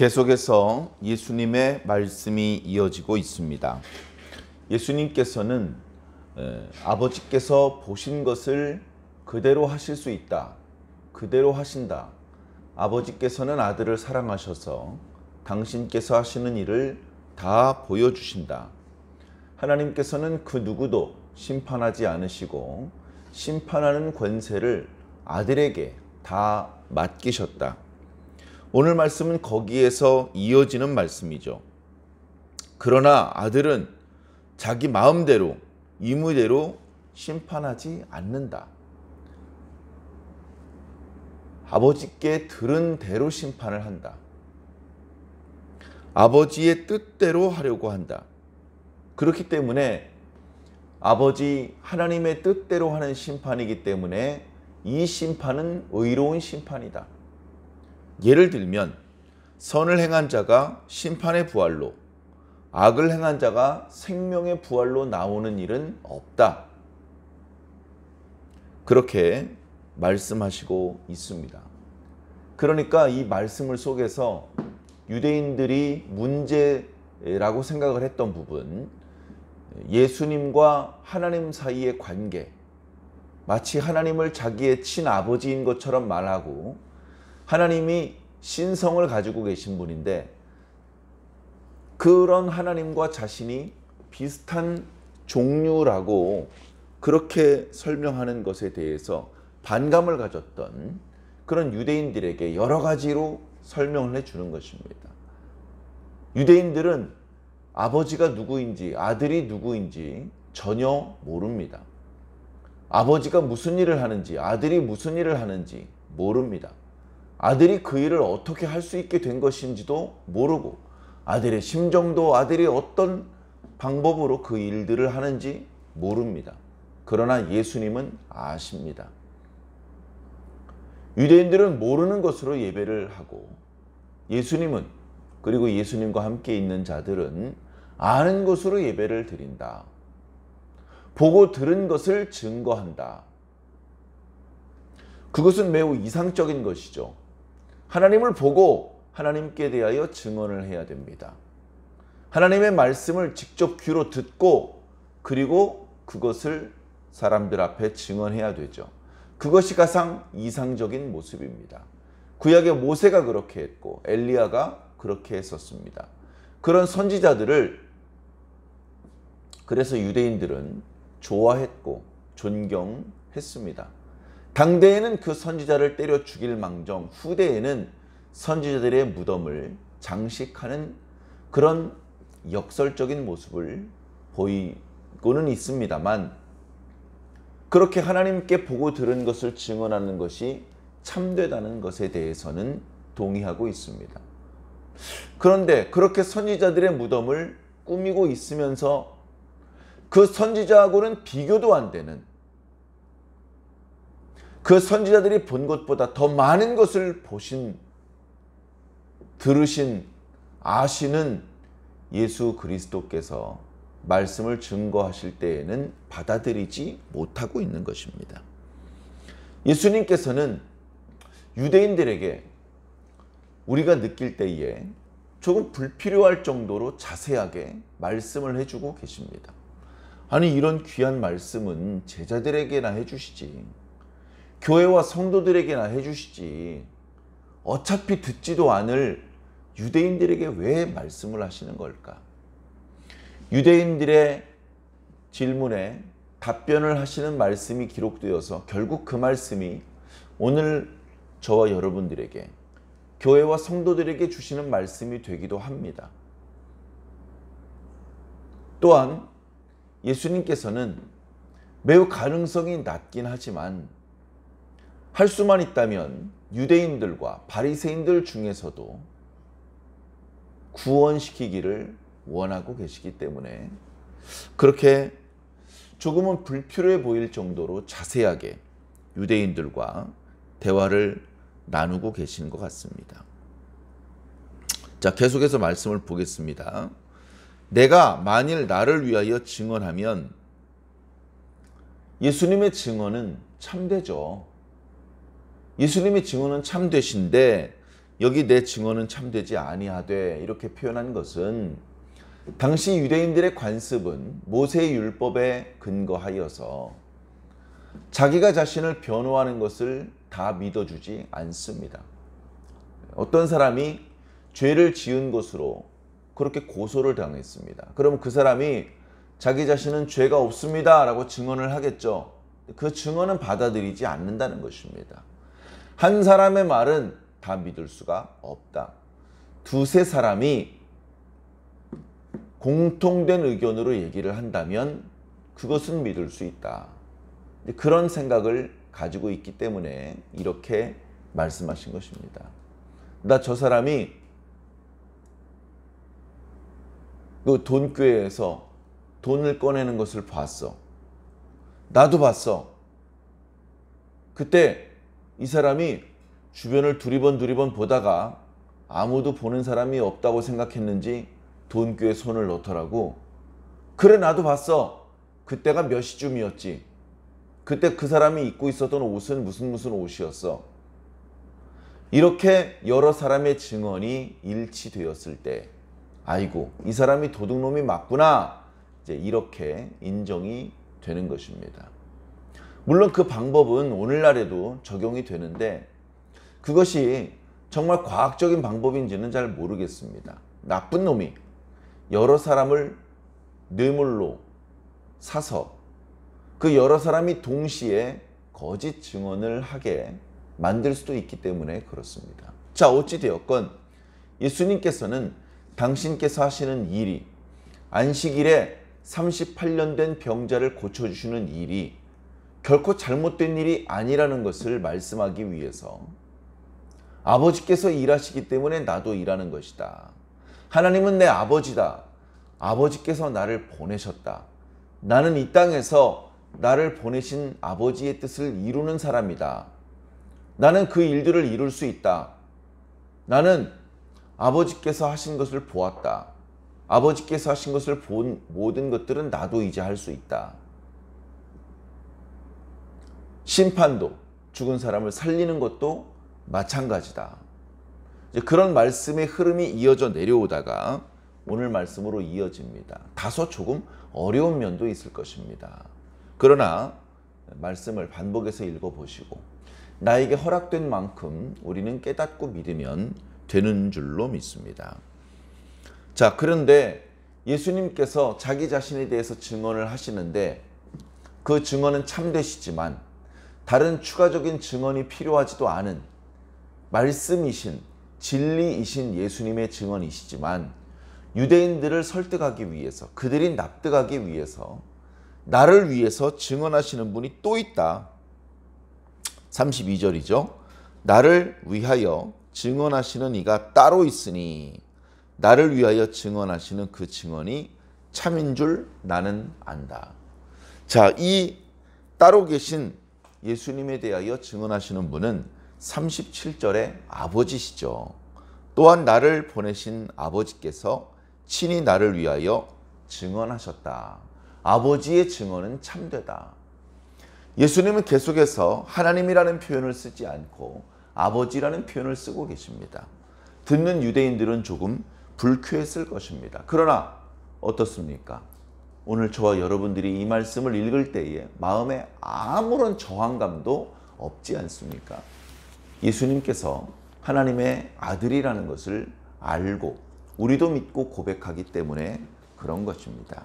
계속해서 예수님의 말씀이 이어지고 있습니다. 예수님께서는 아버지께서 보신 것을 그대로 하실 수 있다. 그대로 하신다. 아버지께서는 아들을 사랑하셔서 당신께서 하시는 일을 다 보여주신다. 하나님께서는 그 누구도 심판하지 않으시고 심판하는 권세를 아들에게 다 맡기셨다. 오늘 말씀은 거기에서 이어지는 말씀이죠. 그러나 아들은 자기 마음대로 의무대로 심판하지 않는다. 아버지께 들은 대로 심판을 한다. 아버지의 뜻대로 하려고 한다. 그렇기 때문에 아버지 하나님의 뜻대로 하는 심판이기 때문에 이 심판은 의로운 심판이다. 예를 들면 선을 행한 자가 심판의 부활로, 악을 행한 자가 생명의 부활로 나오는 일은 없다. 그렇게 말씀하시고 있습니다. 그러니까 이 말씀을 속에서 유대인들이 문제라고 생각을 했던 부분, 예수님과 하나님 사이의 관계, 마치 하나님을 자기의 친아버지인 것처럼 말하고 하나님이 신성을 가지고 계신 분인데 그런 하나님과 자신이 비슷한 종류라고 그렇게 설명하는 것에 대해서 반감을 가졌던 그런 유대인들에게 여러 가지로 설명을 해주는 것입니다. 유대인들은 아버지가 누구인지 아들이 누구인지 전혀 모릅니다. 아버지가 무슨 일을 하는지 아들이 무슨 일을 하는지 모릅니다. 아들이 그 일을 어떻게 할 수 있게 된 것인지도 모르고 아들의 심정도 아들이 어떤 방법으로 그 일들을 하는지 모릅니다. 그러나 예수님은 아십니다. 유대인들은 모르는 것으로 예배를 하고 예수님은 그리고 예수님과 함께 있는 자들은 아는 것으로 예배를 드린다. 보고 들은 것을 증거한다. 그것은 매우 이상적인 것이죠. 하나님을 보고 하나님께 대하여 증언을 해야 됩니다. 하나님의 말씀을 직접 귀로 듣고 그리고 그것을 사람들 앞에 증언해야 되죠. 그것이 가장 이상적인 모습입니다. 구약의 모세가 그렇게 했고 엘리야가 그렇게 했었습니다. 그런 선지자들을 그래서 유대인들은 좋아했고 존경했습니다. 당대에는 그 선지자를 때려 죽일 망정 후대에는 선지자들의 무덤을 장식하는 그런 역설적인 모습을 보이고는 있습니다만 그렇게 하나님께 보고 들은 것을 증언하는 것이 참되다는 것에 대해서는 동의하고 있습니다. 그런데 그렇게 선지자들의 무덤을 꾸미고 있으면서 그 선지자하고는 비교도 안 되는 그 선지자들이 본 것보다 더 많은 것을 보신, 들으신, 아시는 예수 그리스도께서 말씀을 증거하실 때에는 받아들이지 못하고 있는 것입니다. 예수님께서는 유대인들에게 우리가 느낄 때에 조금 불필요할 정도로 자세하게 말씀을 해주고 계십니다. 아니 이런 귀한 말씀은 제자들에게나 해주시지 교회와 성도들에게나 해주시지 어차피 듣지도 않을 유대인들에게 왜 말씀을 하시는 걸까? 유대인들의 질문에 답변을 하시는 말씀이 기록되어서 결국 그 말씀이 오늘 저와 여러분들에게 교회와 성도들에게 주시는 말씀이 되기도 합니다. 또한 예수님께서는 매우 가능성이 낮긴 하지만 할 수만 있다면 유대인들과 바리새인들 중에서도 구원시키기를 원하고 계시기 때문에 그렇게 조금은 불필요해 보일 정도로 자세하게 유대인들과 대화를 나누고 계신 것 같습니다. 자, 계속해서 말씀을 보겠습니다. 내가 만일 나를 위하여 증언하면 예수님의 증언은 참되죠. 예수님의 증언은 참되신데 여기 내 증언은 참되지 아니하되 이렇게 표현한 것은 당시 유대인들의 관습은 모세의 율법에 근거하여서 자기가 자신을 변호하는 것을 다 믿어주지 않습니다. 어떤 사람이 죄를 지은 것으로 그렇게 고소를 당했습니다. 그럼 그 사람이 자기 자신은 죄가 없습니다 라고 증언을 하겠죠. 그 증언은 받아들이지 않는다는 것입니다. 한 사람의 말은 다 믿을 수가 없다. 두세 사람이 공통된 의견으로 얘기를 한다면 그것은 믿을 수 있다. 그런 생각을 가지고 있기 때문에 이렇게 말씀하신 것입니다. 나 저 사람이 그 돈교회에서 돈을 꺼내는 것을 봤어. 나도 봤어. 그때 이 사람이 주변을 두리번 보다가 아무도 보는 사람이 없다고 생각했는지 돈교에 손을 넣더라고. 그래, 나도 봤어. 그때가 몇 시쯤이었지. 그때 그 사람이 입고 있었던 옷은 무슨 옷이었어. 이렇게 여러 사람의 증언이 일치되었을 때 아이고, 이 사람이 도둑놈이 맞구나. 이제 이렇게 인정이 되는 것입니다. 물론 그 방법은 오늘날에도 적용이 되는데 그것이 정말 과학적인 방법인지는 잘 모르겠습니다. 나쁜 놈이 여러 사람을 뇌물로 사서 그 여러 사람이 동시에 거짓 증언을 하게 만들 수도 있기 때문에 그렇습니다. 자, 어찌되었건 예수님께서는 당신께서 하시는 일이 안식일에 38년 된 병자를 고쳐주시는 일이 결코 잘못된 일이 아니라는 것을 말씀하기 위해서 아버지께서 일하시기 때문에 나도 일하는 것이다. 하나님은 내 아버지다. 아버지께서 나를 보내셨다. 나는 이 땅에서 나를 보내신 아버지의 뜻을 이루는 사람이다. 나는 그 일들을 이룰 수 있다. 나는 아버지께서 하신 것을 보았다. 아버지께서 하신 것을 본 모든 것들은 나도 이제 할 수 있다. 심판도 죽은 사람을 살리는 것도 마찬가지다. 이제 그런 말씀의 흐름이 이어져 내려오다가 오늘 말씀으로 이어집니다. 다소 조금 어려운 면도 있을 것입니다. 그러나 말씀을 반복해서 읽어보시고 나에게 허락된 만큼 우리는 깨닫고 믿으면 되는 줄로 믿습니다. 자, 그런데 예수님께서 자기 자신에 대해서 증언을 하시는데 그 증언은 참되시지만 다른 추가적인 증언이 필요하지도 않은 말씀이신 진리이신 예수님의 증언이시지만 유대인들을 설득하기 위해서 그들이 납득하기 위해서 나를 위해서 증언하시는 분이 또 있다. 32절이죠. 나를 위하여 증언하시는 이가 따로 있으니 나를 위하여 증언하시는 그 증언이 참인 줄 나는 안다. 자, 이 따로 계신 예수님에 대하여 증언하시는 분은 37절의 아버지시죠. 또한 나를 보내신 아버지께서 친히 나를 위하여 증언하셨다. 아버지의 증언은 참되다. 예수님은 계속해서 하나님이라는 표현을 쓰지 않고 아버지라는 표현을 쓰고 계십니다. 듣는 유대인들은 조금 불쾌했을 것입니다. 그러나 어떻습니까? 오늘 저와 여러분들이 이 말씀을 읽을 때에 마음에 아무런 저항감도 없지 않습니까? 예수님께서 하나님의 아들이라는 것을 알고 우리도 믿고 고백하기 때문에 그런 것입니다.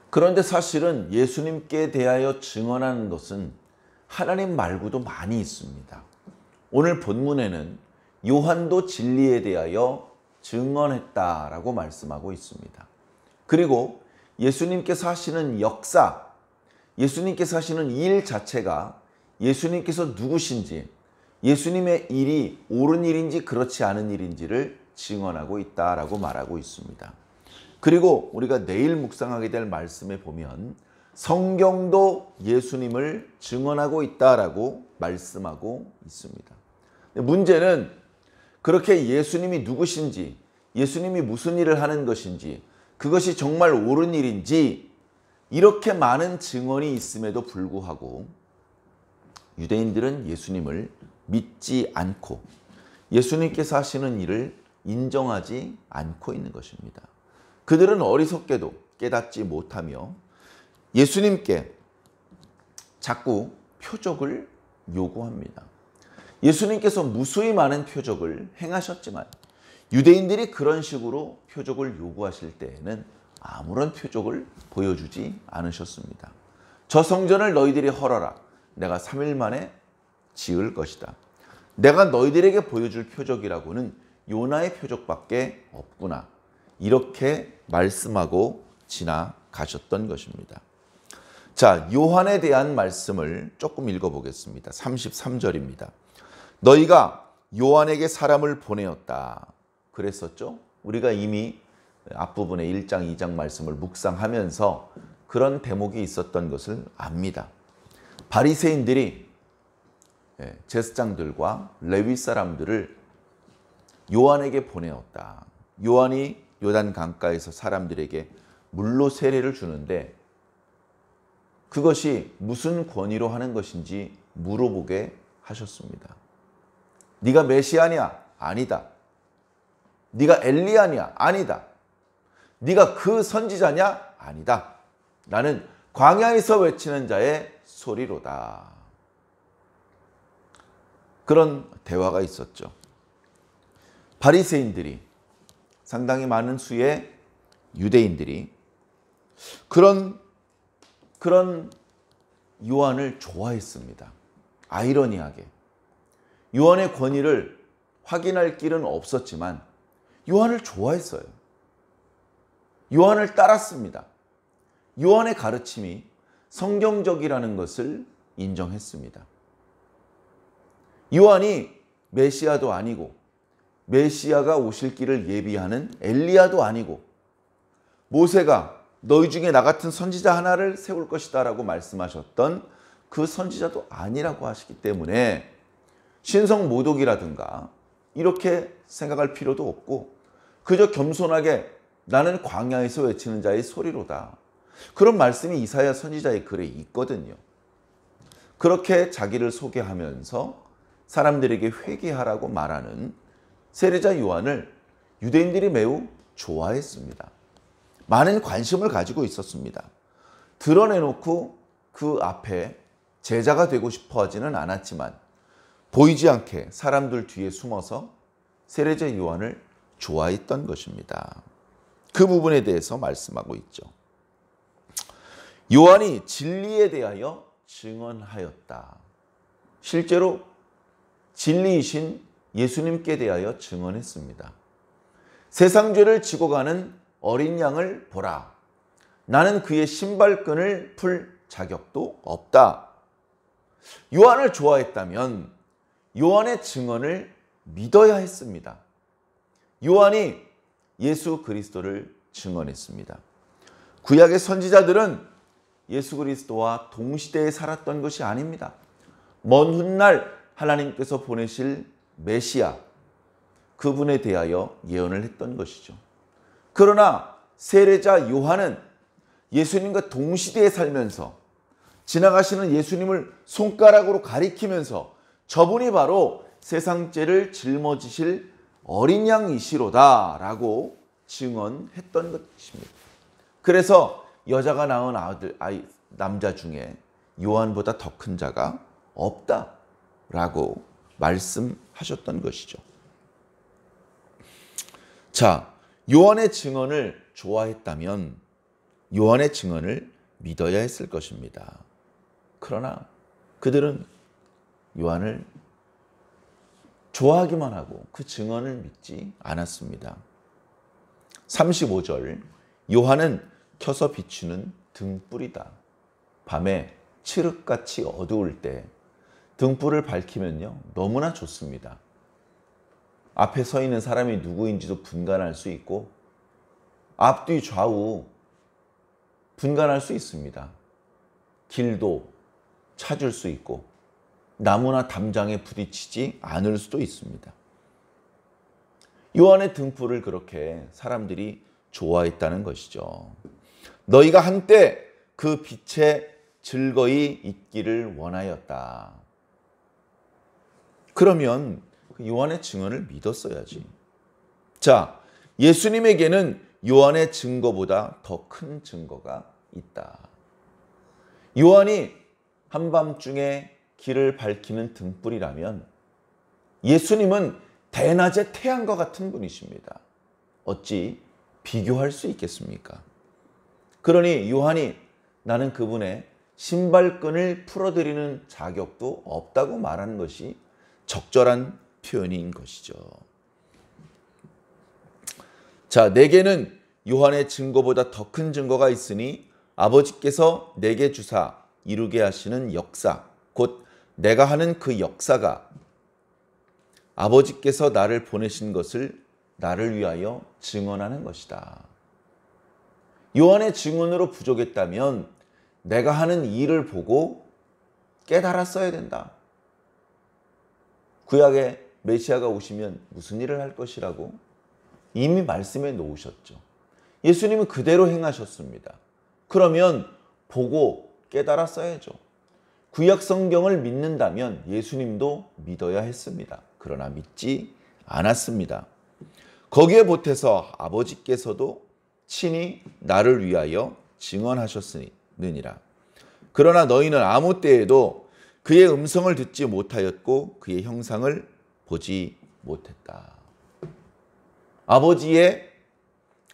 그런데 사실은 예수님께 대하여 증언하는 것은 하나님 말고도 많이 있습니다. 오늘 본문에는 요한도 진리에 대하여 증언했다라고 말씀하고 있습니다. 그리고 예수님께서 하시는 역사, 예수님께서 하시는 일 자체가 예수님께서 누구신지, 예수님의 일이 옳은 일인지 그렇지 않은 일인지를 증언하고 있다라고 말하고 있습니다. 그리고 우리가 내일 묵상하게 될 말씀에 보면 성경도 예수님을 증언하고 있다라고 말씀하고 있습니다. 문제는 그렇게 예수님이 누구신지, 예수님이 무슨 일을 하는 것인지, 그것이 정말 옳은 일인지 이렇게 많은 증언이 있음에도 불구하고 유대인들은 예수님을 믿지 않고 예수님께서 하시는 일을 인정하지 않고 있는 것입니다. 그들은 어리석게도 깨닫지 못하며 예수님께 자꾸 표적을 요구합니다. 예수님께서 무수히 많은 표적을 행하셨지만 유대인들이 그런 식으로 표적을 요구하실 때에는 아무런 표적을 보여주지 않으셨습니다. 저 성전을 너희들이 헐어라. 내가 3일 만에 지을 것이다. 내가 너희들에게 보여줄 표적이라고는 요나의 표적밖에 없구나. 이렇게 말씀하고 지나가셨던 것입니다. 자, 요한에 대한 말씀을 조금 읽어보겠습니다. 33절입니다. 너희가 요한에게 사람을 보내었다. 그랬었죠? 우리가 이미 앞부분에 1장, 2장 말씀을 묵상하면서 그런 대목이 있었던 것을 압니다. 바리새인들이 제사장들과 레위 사람들을 요한에게 보내었다. 요한이 요단 강가에서 사람들에게 물로 세례를 주는데 그것이 무슨 권위로 하는 것인지 물어보게 하셨습니다. 네가 메시아냐? 아니다. 네가 엘리야냐? 아니다. 네가 그 선지자냐? 아니다. 나는 광야에서 외치는 자의 소리로다. 그런 대화가 있었죠. 바리새인들이 상당히 많은 수의 유대인들이 그런 요한을 좋아했습니다. 아이러니하게 요한의 권위를 확인할 길은 없었지만 요한을 좋아했어요. 요한을 따랐습니다. 요한의 가르침이 성경적이라는 것을 인정했습니다. 요한이 메시아도 아니고 메시아가 오실 길을 예비하는 엘리야도 아니고 모세가 너희 중에 나 같은 선지자 하나를 세울 것이다 라고 말씀하셨던 그 선지자도 아니라고 하시기 때문에 신성 모독이라든가 이렇게 생각할 필요도 없고 그저 겸손하게 나는 광야에서 외치는 자의 소리로다. 그런 말씀이 이사야 선지자의 글에 있거든요. 그렇게 자기를 소개하면서 사람들에게 회개하라고 말하는 세례자 요한을 유대인들이 매우 좋아했습니다. 많은 관심을 가지고 있었습니다. 드러내놓고 그 앞에 제자가 되고 싶어 하지는 않았지만 보이지 않게 사람들 뒤에 숨어서 세례자 요한을 좋아했던 것입니다. 그 부분에 대해서 말씀하고 있죠. 요한이 진리에 대하여 증언하였다. 실제로 진리이신 예수님께 대하여 증언했습니다. 세상 죄를 지고 가는 어린 양을 보라. 나는 그의 신발끈을 풀 자격도 없다. 요한을 좋아했다면 요한의 증언을 믿어야 했습니다. 요한이 예수 그리스도를 증언했습니다. 구약의 선지자들은 예수 그리스도와 동시대에 살았던 것이 아닙니다. 먼 훗날 하나님께서 보내실 메시아, 그분에 대하여 예언을 했던 것이죠. 그러나 세례자 요한은 예수님과 동시대에 살면서 지나가시는 예수님을 손가락으로 가리키면서 저분이 바로 세상 죄를 짊어지실 어린 양이시로다 라고 증언했던 것입니다. 그래서 여자가 낳은 남자 중에 요한보다 더 큰 자가 없다 라고 말씀하셨던 것이죠. 자, 요한의 증언을 좋아했다면 요한의 증언을 믿어야 했을 것입니다. 그러나 그들은 요한을 좋아하기만 하고 그 증언을 믿지 않았습니다. 35절, 요한은 켜서 비추는 등불이다. 밤에 칠흑같이 어두울 때 등불을 밝히면요 너무나 좋습니다. 앞에 서 있는 사람이 누구인지도 분간할 수 있고 앞뒤 좌우 분간할 수 있습니다. 길도 찾을 수 있고 나무나 담장에 부딪히지 않을 수도 있습니다. 요한의 등불을 그렇게 사람들이 좋아했다는 것이죠. 너희가 한때 그 빛에 즐거이 있기를 원하였다. 그러면 요한의 증언을 믿었어야지. 자, 예수님에게는 요한의 증거보다 더 큰 증거가 있다. 요한이 한밤중에 길을 밝히는 등불이라면 예수님은 대낮의 태양과 같은 분이십니다. 어찌 비교할 수 있겠습니까? 그러니 요한이 나는 그분의 신발끈을 풀어드리는 자격도 없다고 말하는 것이 적절한 표현인 것이죠. 자, 내게는 요한의 증거보다 더 큰 증거가 있으니 아버지께서 내게 주사 이루게 하시는 역사, 곧 내가 하는 그 역사가 아버지께서 나를 보내신 것을 나를 위하여 증언하는 것이다. 요한의 증언으로 부족했다면 내가 하는 일을 보고 깨달았어야 된다. 구약에 메시아가 오시면 무슨 일을 할 것이라고 이미 말씀해 놓으셨죠. 예수님은 그대로 행하셨습니다. 그러면 보고 깨달았어야죠. 구약 성경을 믿는다면 예수님도 믿어야 했습니다. 그러나 믿지 않았습니다. 거기에 보태서 아버지께서도 친히 나를 위하여 증언하셨느니라. 그러나 너희는 아무 때에도 그의 음성을 듣지 못하였고 그의 형상을 보지 못했다. 아버지의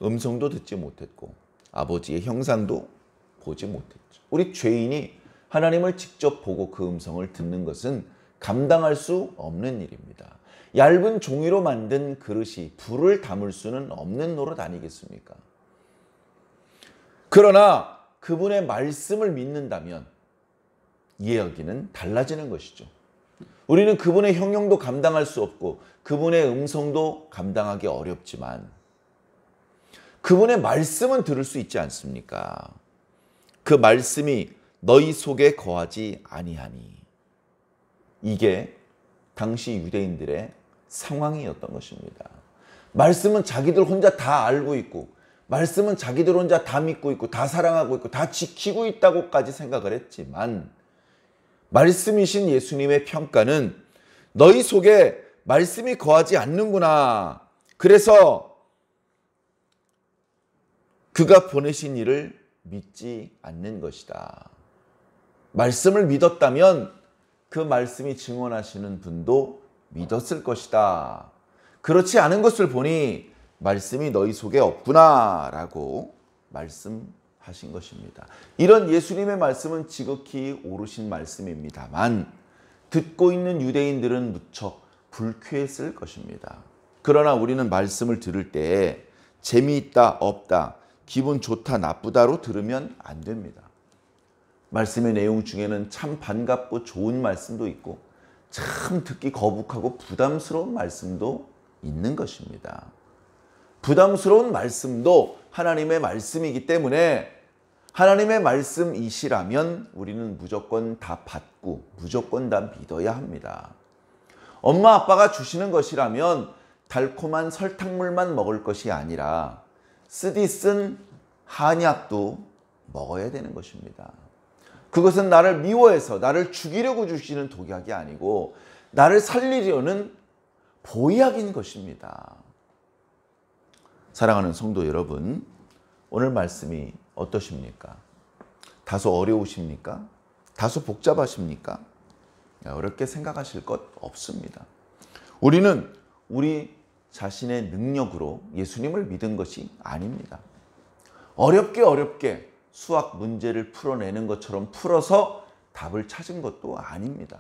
음성도 듣지 못했고 아버지의 형상도 보지 못했죠. 우리 죄인이 하나님을 직접 보고 그 음성을 듣는 것은 감당할 수 없는 일입니다. 얇은 종이로 만든 그릇이 불을 담을 수는 없는 노릇 아니겠습니까? 그러나 그분의 말씀을 믿는다면 이야기는 달라지는 것이죠. 우리는 그분의 형용도 감당할 수 없고 그분의 음성도 감당하기 어렵지만 그분의 말씀은 들을 수 있지 않습니까? 그 말씀이 너희 속에 거하지 아니하니. 이게 당시 유대인들의 상황이었던 것입니다. 말씀은 자기들 혼자 다 알고 있고 말씀은 자기들 혼자 다 믿고 있고 다 사랑하고 있고 다 지키고 있다고까지 생각을 했지만 말씀이신 예수님의 평가는 너희 속에 말씀이 거하지 않는구나. 그래서 그가 보내신 이를 믿지 않는 것이다. 말씀을 믿었다면 그 말씀이 증언하시는 분도 믿었을 것이다. 그렇지 않은 것을 보니 말씀이 너희 속에 없구나 라고 말씀하신 것입니다. 이런 예수님의 말씀은 지극히 옳으신 말씀입니다만 듣고 있는 유대인들은 무척 불쾌했을 것입니다. 그러나 우리는 말씀을 들을 때 재미있다, 없다, 기분 좋다, 나쁘다로 들으면 안 됩니다. 말씀의 내용 중에는 참 반갑고 좋은 말씀도 있고 참 듣기 거북하고 부담스러운 말씀도 있는 것입니다. 부담스러운 말씀도 하나님의 말씀이기 때문에 하나님의 말씀이시라면 우리는 무조건 다 받고 무조건 다 믿어야 합니다. 엄마 아빠가 주시는 것이라면 달콤한 설탕물만 먹을 것이 아니라 쓰디 쓴 한약도 먹어야 되는 것입니다. 그것은 나를 미워해서 나를 죽이려고 주시는 독약이 아니고 나를 살리려는 보약인 것입니다. 사랑하는 성도 여러분, 오늘 말씀이 어떠십니까? 다소 어려우십니까? 다소 복잡하십니까? 어렵게 생각하실 것 없습니다. 우리는 우리 자신의 능력으로 예수님을 믿은 것이 아닙니다. 어렵게 수학 문제를 풀어내는 것처럼 풀어서 답을 찾은 것도 아닙니다.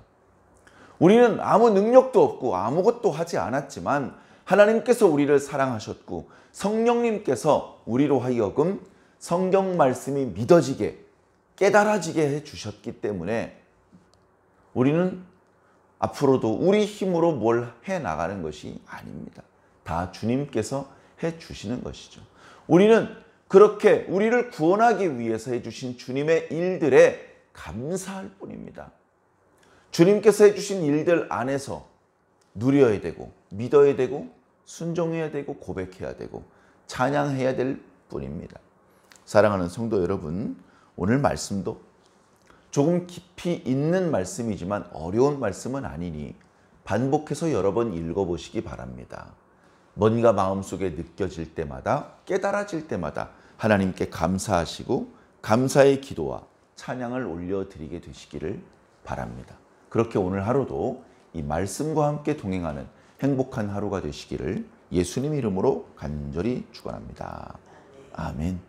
우리는 아무 능력도 없고 아무것도 하지 않았지만 하나님께서 우리를 사랑하셨고 성령님께서 우리로 하여금 성경 말씀이 믿어지게 깨달아지게 해주셨기 때문에 우리는 앞으로도 우리 힘으로 뭘 해나가는 것이 아닙니다. 다 주님께서 해주시는 것이죠. 우리는 그렇게 우리를 구원하기 위해서 해주신 주님의 일들에 감사할 뿐입니다. 주님께서 해주신 일들 안에서 누려야 되고 믿어야 되고 순종해야 되고 고백해야 되고 찬양해야 될 뿐입니다. 사랑하는 성도 여러분, 오늘 말씀도 조금 깊이 있는 말씀이지만 어려운 말씀은 아니니 반복해서 여러 번 읽어보시기 바랍니다. 뭔가 마음속에 느껴질 때마다, 깨달아질 때마다 하나님께 감사하시고 감사의 기도와 찬양을 올려드리게 되시기를 바랍니다. 그렇게 오늘 하루도 이 말씀과 함께 동행하는 행복한 하루가 되시기를 예수님 이름으로 간절히 축원합니다. 아멘.